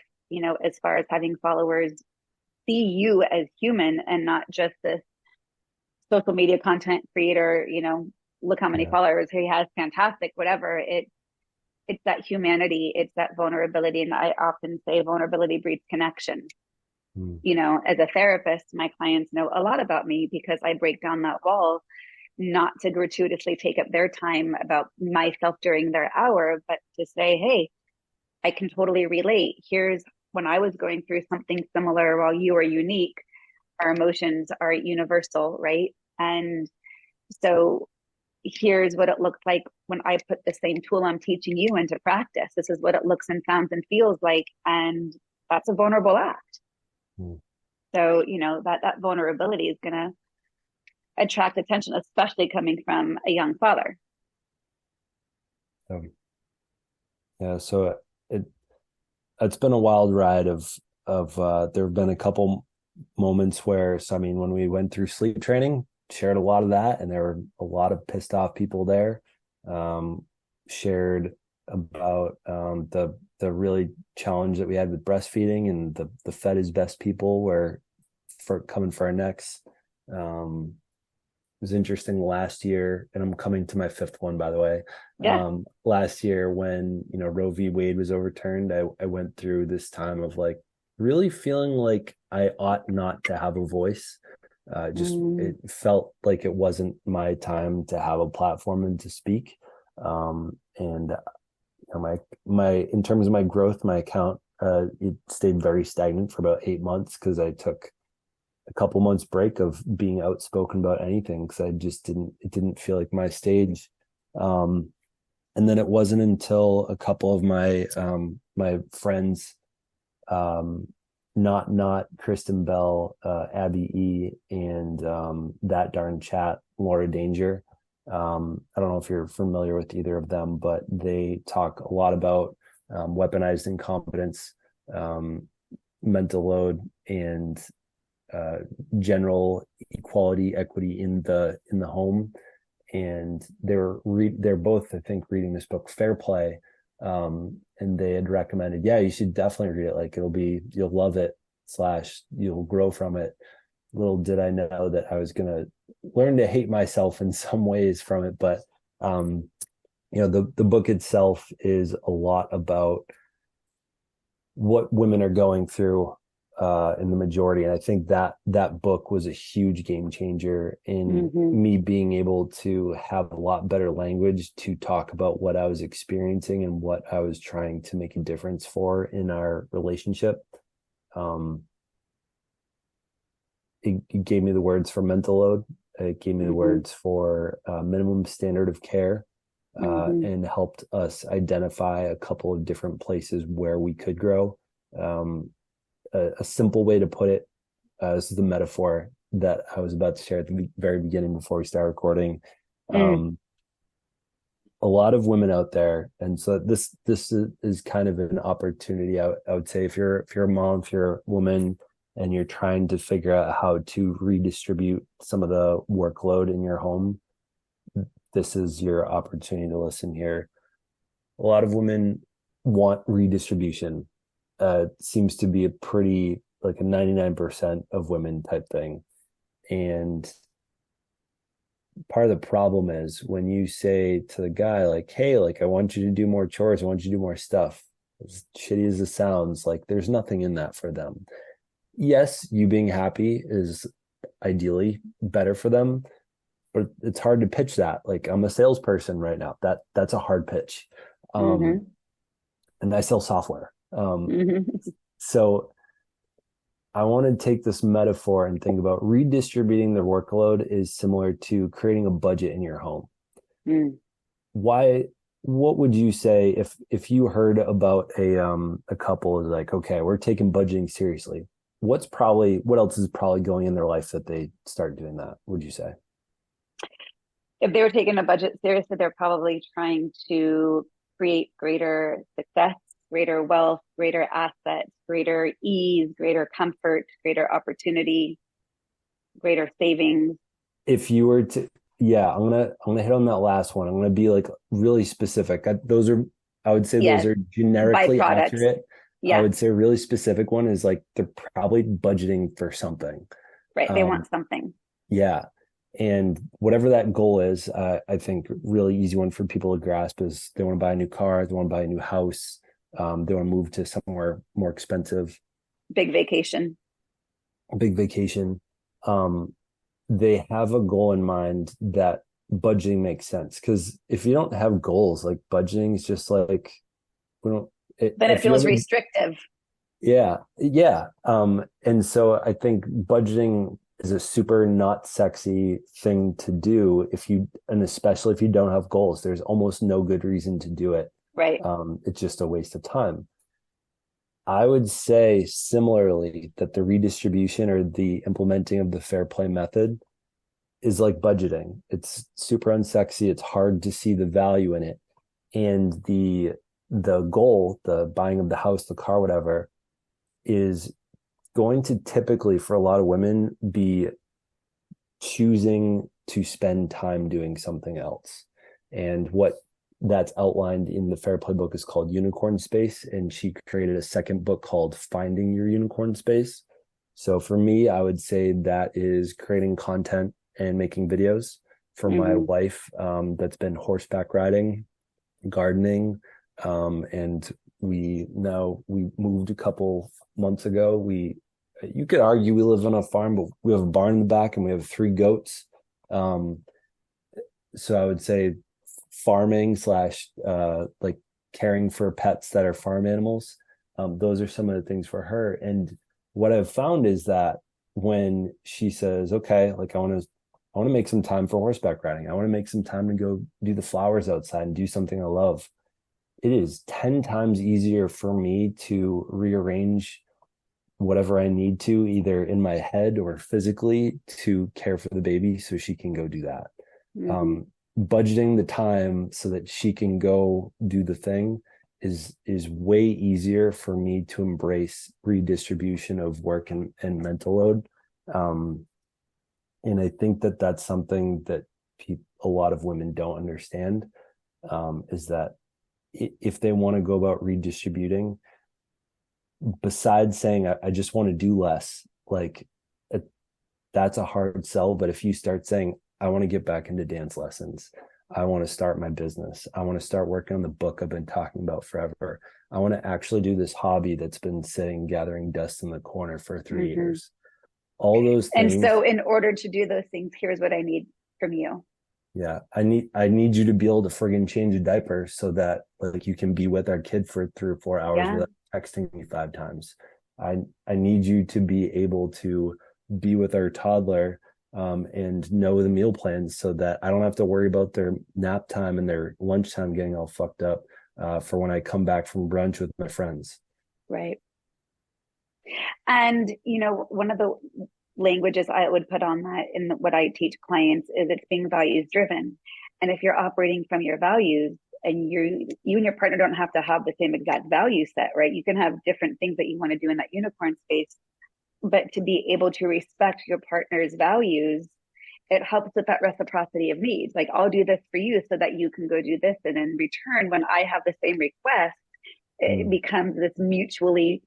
as far as having followers see you as human and not just this social media content creator, look how many Yeah. followers he has, fantastic, whatever. It's that humanity, it's that vulnerability. And I often say vulnerability breeds connection. Mm. As a therapist, my clients know a lot about me because I break down that wall, not to gratuitously take up their time about myself during their hour, but to say, hey, I can totally relate. Here's when I was going through something similar. While you are unique, our emotions are universal, right? And so here's what it looks like when I put the same tool I'm teaching you into practice. This is what it looks and sounds and feels like. And that's a vulnerable act. Mm. So, that vulnerability is going to attract attention, especially coming from a young father. Yeah, so it's been a wild ride of there have been a couple moments where, so I mean, when we went through sleep training, shared a lot of that, and there were a lot of pissed off people there. Shared about the really challenge that we had with breastfeeding and the fed is best people were for coming for our necks. It was interesting last year, and I'm coming to my fifth one, by the way. Yeah. Last year when, Roe v. Wade was overturned, I went through this time of like really feeling like I ought not to have a voice. It felt like it wasn't my time to have a platform and to speak. And my in terms of my growth, my account, it stayed very stagnant for about 8 months because I took a couple months break of being outspoken about anything because it didn't feel like my stage. And then it wasn't until a couple of my friends, not Kristen Bell, Abby E, and that darn chat, Laura Danger. I don't know if you're familiar with either of them, but they talk a lot about weaponized incompetence, mental load, and general equity in the home. And they're both, I think, reading this book Fair Play, and they had recommended, yeah, you should definitely read it, like you'll love it / you'll grow from it. Little did I know that I was gonna learn to hate myself in some ways from it. But the book itself is a lot about what women are going through in the majority. And I think that book was a huge game changer in me being able to have a lot better language to talk about what I was experiencing and what I was trying to make a difference for in our relationship. It gave me the words for mental load. It gave me the words for minimum standard of care, and helped us identify a couple of different places where we could grow. A simple way to put it, this is the metaphor that I was about to share at the very beginning before we start recording. A lot of women out there, and so this is kind of an opportunity. I would say if you're a mom, if you're a woman, and you're trying to figure out how to redistribute some of the workload in your home, this is your opportunity to listen here. A lot of women want redistribution. Seems to be a pretty, like a 99% of women type thing. And part of the problem is when you say to the guy, like, hey, like, I want you to do more chores, I want you to do more stuff. As shitty as it sounds, like there's nothing in that for them. Yes, you being happy is ideally better for them, but it's hard to pitch that. Like, I'm a salesperson right now. That's a hard pitch. And I sell software. So I want to take this metaphor and think about redistributing the workload is similar to creating a budget in your home. What would you say if you heard about a couple is like, okay, we're taking budgeting seriously. What else is probably going in their life that they start doing that, would you say? If they were taking a budget seriously, they're probably trying to create greater success, greater wealth, greater assets, greater ease, greater comfort, greater opportunity, greater savings. If you were to, yeah, I'm gonna hit on that last one. I'm gonna be like really specific. I would say those are generically accurate. I Yeah, would say a really specific one is like they're probably budgeting for something. right. They Um, want something. yeah. And whatever that goal is, I think really easy one for people to grasp is they want to buy a new car, they want to buy a new house, they want to move to somewhere more expensive, Big vacation. a big vacation. Um, they have a goal in mind that budgeting makes sense. Because if you don't have goals, like budgeting is just like we don't. Then it If you feels haven't, restrictive. yeah, yeah. And so I think budgeting is a super not sexy thing to do if you, and especially if you don't have goals. There's almost no good reason to do it. Right. It's just a waste of time. I would say similarly that the redistribution or the implementing of the fair play method is like budgeting. It's super unsexy. It's hard to see the value in it. And the goal, the buying of the house, the car, whatever, is going to typically for a lot of women be choosing to spend time doing something else. And what that's outlined in the Fair Play book is called Unicorn Space. And she created a second book called Finding Your Unicorn Space. So for me, I would say that is creating content and making videos. For my Mm-hmm. wife, that's been horseback riding, gardening, and we moved a couple months ago. You could argue we live on a farm, but we have a barn in the back and we have 3 goats. Um, so I would say farming slash like caring for pets that are farm animals. Those are some of the things for her. And what I've found is that when she says, okay, like I want to make some time for horseback riding. I want to make some time to go do the flowers outside and do something I love. It is 10 times easier for me to rearrange whatever I need to, either in my head or physically, to care for the baby so she can go do that. Mm-hmm. Budgeting the time so that she can go do the thing is way easier for me to embrace redistribution of work and mental load. And I think that that's something that a lot of women don't understand, is that if they want to go about redistributing, besides saying I just want to do less, like that's a hard sell. But if you start saying I want to get back into dance lessons, I want to start my business, I want to start working on the book I've been talking about forever, I want to actually do this hobby that's been sitting gathering dust in the corner for 3 Mm-hmm. years, all those And things. so in order to do those things, here's what I need from you. Yeah, I need you to be able to friggin' change a diaper so that like you can be with our kid for 3 or 4 hours Yeah. without texting me 5 times. I need you to be able to be with our toddler, and know the meal plans so that I don't have to worry about their nap time and their lunchtime getting all fucked up for when I come back from brunch with my friends. Right. And, one of the languages I would put on that in what I teach clients is it's being values driven. And if you're operating from your values and you and your partner don't have to have the same exact value set, right? You can have different things that you want to do in that unicorn space, but to be able to respect your partner's values, it helps with that reciprocity of needs. Like, I'll do this for you so that you can go do this. And in return, when I have the same request, it becomes this mutually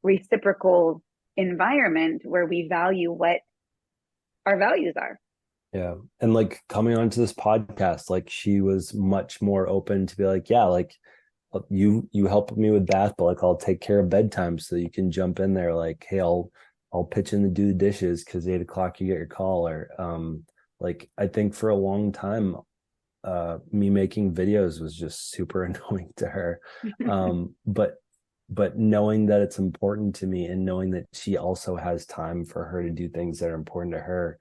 reciprocal environment where we value what our values are. Yeah. And like coming onto this podcast, like she was much more open to be like, yeah, like you help me with bath, but like I'll take care of bedtime so you can jump in there. Like, hey, I'll pitch in to do the dishes because 8 o'clock you get your call. Or like I think for a long time, me making videos was just super annoying to her. But knowing that it's important to me and knowing that she also has time for her to do things that are important to her,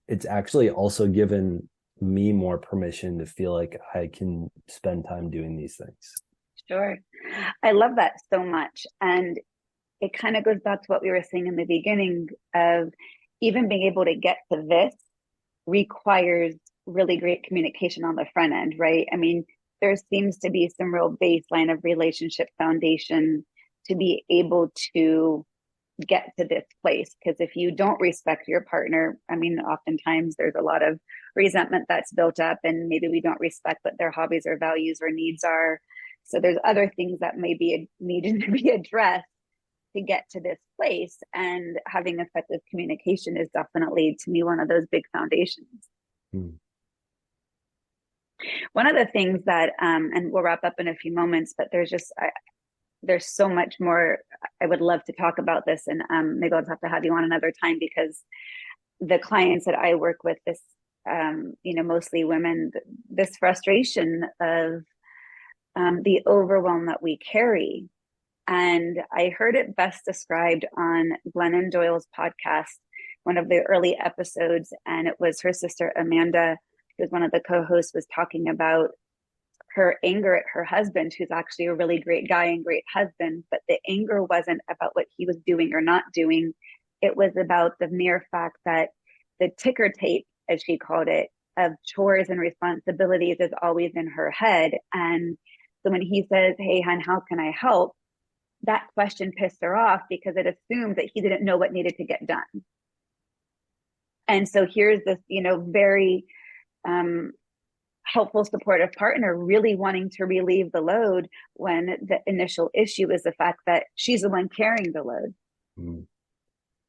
it's actually also given me more permission to feel like I can spend time doing these things. Sure. I love that so much. And it kind of goes back to what we were saying in the beginning of even being able to get to this requires really great communication on the front end, right? I mean, there seems to be some real baseline of relationship foundation to be able to get to this place. Because if you don't respect your partner, I mean, oftentimes there's a lot of resentment that's built up, and maybe we don't respect what their hobbies or values or needs are. So there's other things that may be needing to be addressed to get to this place. And having effective communication is definitely, to me, one of those big foundations. Mm. One of the things that, and we'll wrap up in a few moments, but there's so much more I would love to talk about this, and maybe I'll just have to have you on another time, because the clients that I work with, this, mostly women, this frustration of the overwhelm that we carry. And I heard it best described on Glennon Doyle's podcast, one of the early episodes, and it was her sister Amanda, who's one of the co-hosts, was talking about her anger at her husband, who's actually a really great guy and great husband, but the anger wasn't about what he was doing or not doing. It was about the mere fact that the ticker tape, as she called it, of chores and responsibilities is always in her head. And so when he says, "Hey, hon, how can I help?" that question pissed her off, because it assumed that he didn't know what needed to get done. And so here's this, very helpful, supportive partner really wanting to relieve the load when the initial issue is the fact that she's the one carrying the load. Mm.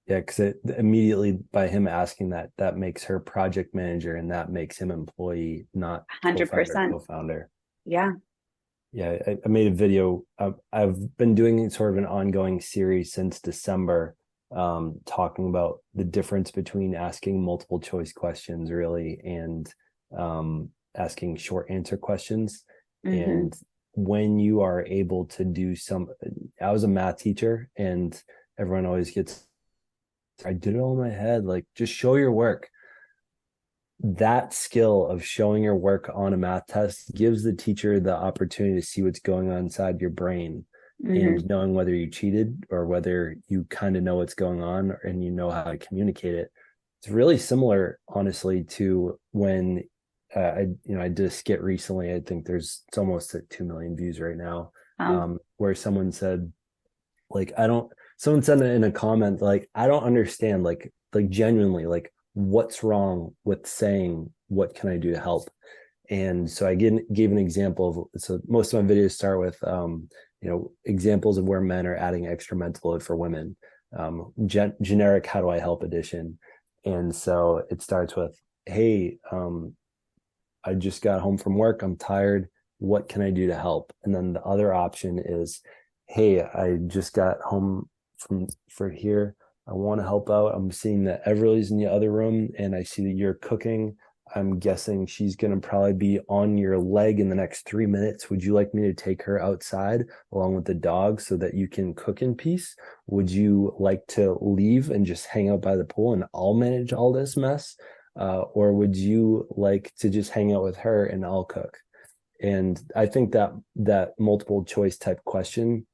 Yeah, because immediately by him asking that makes her project manager, and that makes him employee, not 100%. co-founder. Yeah. Yeah, I made a video. I've been doing sort of an ongoing series since December, talking about the difference between asking multiple choice questions, really, and asking short answer questions. Mm-hmm. And when you are able to do I was a math teacher, and everyone always gets, I did it all in my head, like, just show your work. That skill of showing your work on a math test gives the teacher the opportunity to see what's going on inside your brain. Mm-hmm. And knowing whether you cheated or whether you kind of know what's going on and you know how to communicate it. It's really similar, honestly, to when I did a skit recently. I think it's almost at 2 million views right now, where someone said, like, someone said in a comment, like, I don't understand, like genuinely, like, what's wrong with saying, what can I do to help? And so I gave an example of, so most of my videos start with, examples of where men are adding extra mental load for women, generic, how do I help edition. And so it starts with, hey, I just got home from work. I'm tired. What can I do to help? And then the other option is, hey, I just got home for here. I want to help out. I'm seeing that Everly's in the other room, and I see that you're cooking. I'm guessing she's going to probably be on your leg in the next 3 minutes. Would you like me to take her outside along with the dog so that you can cook in peace? Would you like to leave and just hang out by the pool and I'll manage all this mess? Or would you like to just hang out with her and I'll cook? And I think that multiple choice type question,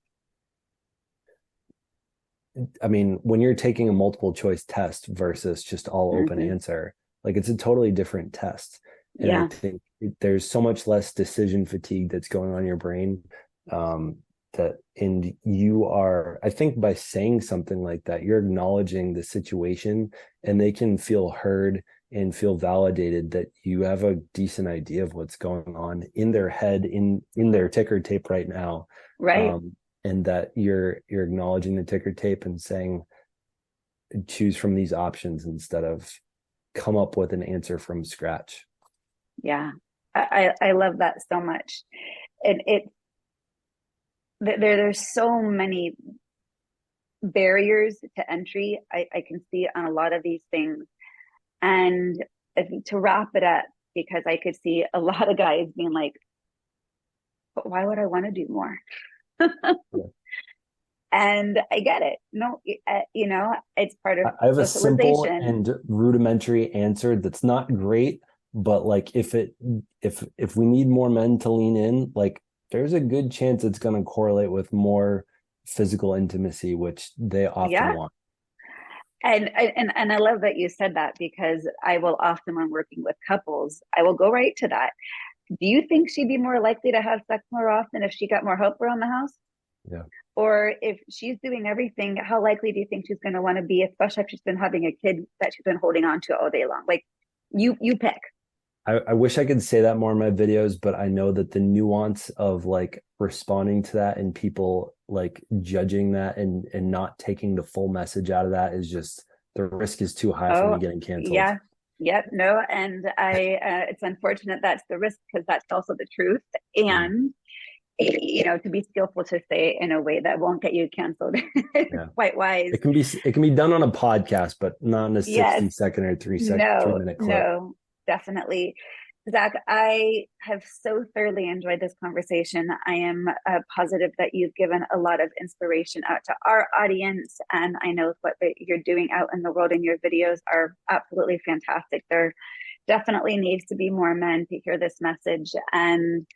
I mean, when you're taking a multiple choice test versus just all open answer, like, it's a totally different test. And yeah. I think there's so much less decision fatigue that's going on in your brain. And you are, I think by saying something like that, you're acknowledging the situation, and they can feel heard and feel validated that you have a decent idea of what's going on in their head, in their ticker tape right now. Right. And that you're acknowledging the ticker tape and saying, choose from these options instead of come up with an answer from scratch. Yeah, I love that so much. And there's so many barriers to entry. I can see on a lot of these things. And to wrap it up, because I could see a lot of guys being like, but why would I want to do more? Yeah. And I get it. No, it's part of I have a simple and rudimentary answer that's not great, but like, if we need more men to lean in, like, there's a good chance it's going to correlate with more physical intimacy, which they often want. And I love that you said that, because I will often, when working with couples, I will go right to that. Do you think she'd be more likely to have sex more often if she got more help around the house? Yeah. Or if she's doing everything, how likely do you think she's going to want to be, especially if she's been having a kid that she's been holding on to all day long? Like, you pick. I wish I could say that more in my videos, but I know that the nuance of like responding to that and people like judging that and not taking the full message out of that is just, the risk is too high for me getting canceled. Yeah. Yep. No. And it's unfortunate that's the risk, because that's also the truth. And, to be skillful to say in a way that won't get you canceled. Quite wise. It can be done on a podcast, but not in a 60-second or 3-minute clip. No, definitely. Zach, I have so thoroughly enjoyed this conversation. I am positive that you've given a lot of inspiration out to our audience. And I know what you're doing out in the world, and your videos are absolutely fantastic. There definitely needs to be more men to hear this message. And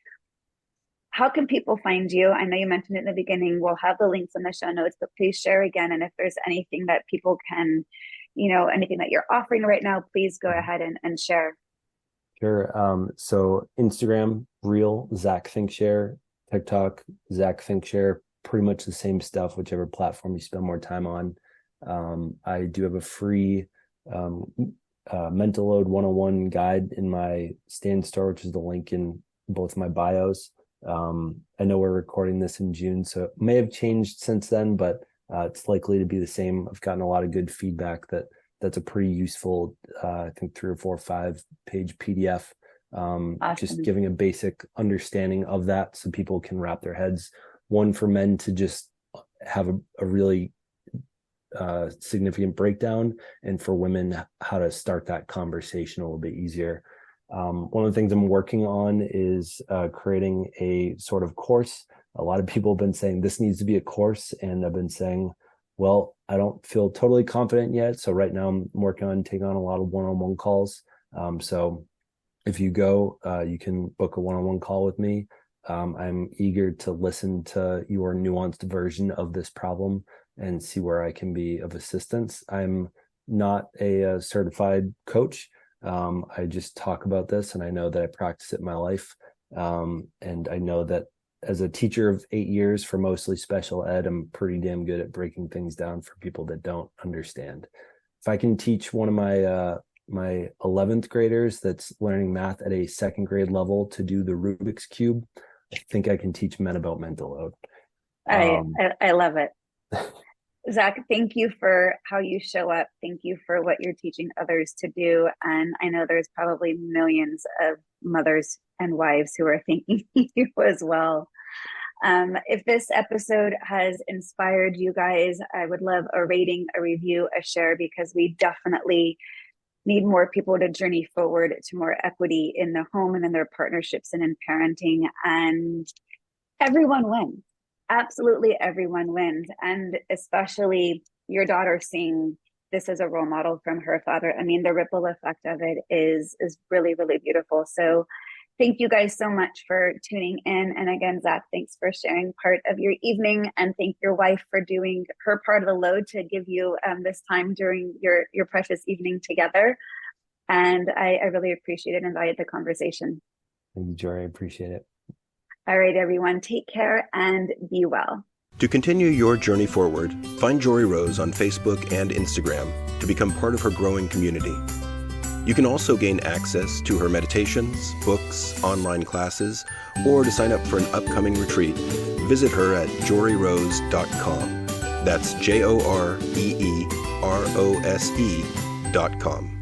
how can people find you? I know you mentioned it in the beginning. We'll have the links in the show notes, but please share again. And if there's anything that people can, anything that you're offering right now, please go ahead and share. Sure. So Instagram, Reel, Zach ThinkShare, TikTok, Zach ThinkShare, pretty much the same stuff, whichever platform you spend more time on. I do have a free mental load 101 guide in my stand store, which is the link in both my bios. I know we're recording this in June, so it may have changed since then, but it's likely to be the same. I've gotten a lot of good feedback that's a pretty useful, I think 3 or 4 or 5 page PDF, awesome. Just giving a basic understanding of that so people can wrap their heads. One, for men to just have a really significant breakdown, and for women, how to start that conversation a little bit easier. One of the things I'm working on is creating a sort of course. A lot of people have been saying this needs to be a course, and I've been saying, well, I don't feel totally confident yet. So right now I'm working on taking on a lot of one-on-one calls. So if you go, you can book a one-on-one call with me. I'm eager to listen to your nuanced version of this problem and see where I can be of assistance. I'm not a certified coach. I just talk about this, and I know that I practice it in my life. And I know that as a teacher of 8 years for mostly special ed, I'm pretty damn good at breaking things down for people that don't understand. If I can teach one of my 11th graders that's learning math at a 2nd grade level to do the Rubik's Cube, I think I can teach men about mental load. I love it. Zach, thank you for how you show up. Thank you for what you're teaching others to do. And I know there's probably millions of mothers and wives who are thanking you as well. If this episode has inspired you guys, I would love a rating, a review, a share, because we definitely need more people to journey forward to more equity in the home and in their partnerships and in parenting. And everyone wins. Absolutely everyone wins. And especially your daughter seeing this as a role model from her father. I mean, the ripple effect of it is really, really beautiful. So thank you guys so much for tuning in. And again, Zach, thanks for sharing part of your evening, and thank your wife for doing her part of the load to give you this time during your precious evening together. And I really appreciate it and valued the conversation. Thank you, Jory. I appreciate it. All right, everyone, take care and be well. To continue your journey forward, find Jory Rose on Facebook and Instagram to become part of her growing community. You can also gain access to her meditations, books, online classes, or to sign up for an upcoming retreat. Visit her at joryrose.com. That's JOREEROSE.com.